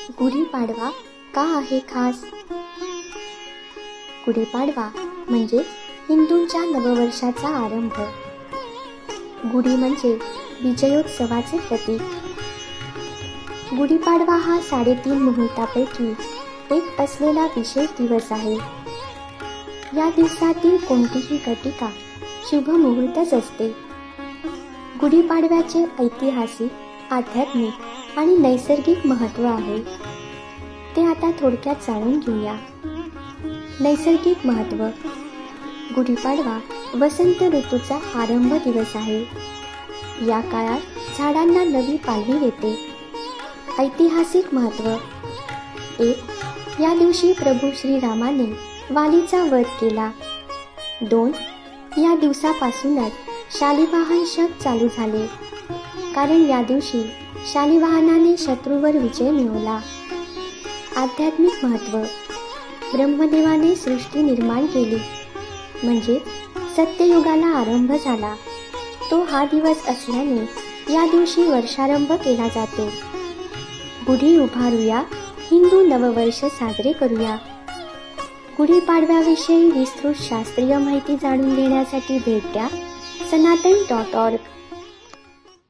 गुढीपाडवा का आहे खास? गुढीपाडवा म्हणजे हिंदूंच्या नववर्षाचा आरंभ. गुढी म्हणजे विजयोत्सवाचे प्रतीक. गुढीपाडवा हा 3.5 मुहूर्तापैकी एक असलेला विशेष दिवस आहे. या दिवसातील कोणतीही घटिका शुभ मुहूर्तच असते. गुढीपाडव्याचे ऐतिहासिक, आध्यात्मिक आणि नैसर्गिक महत्त्व आहे. ते आता थोडक्यात जाणून घेऊया. नैसर्गिक महत्त्व. गुढीपाडवा वसंत ऋतूचा आरंभ दिवस आहे. या काळात झाडांना नवी पालवी येते. ऐतिहासिक महत्त्व. 1. या दिवशी प्रभू श्रीरामाने वालीचा वध केला. 2. या दिवसापासूनच शालिवाहन शक चालू झाले, कारण या दिवशी शालिवाहनाने शत्रूवर विजय मिळवला. आध्यात्मिक महत्त्व. ब्रह्मदेवाने सृष्टी निर्माण केली, म्हणजे सत्ययुगाला आरंभ झाला. तो हा दिवस असल्याने या दिवशी वर्षारंभ केला जातो. गुढी उभारूया, हिंदू नववर्ष साजरे करूया. गुढीपाडव्याविषयी विस्तृत शास्त्रीय माहिती जाणून घेण्यासाठी भेट द्या सनातन.org.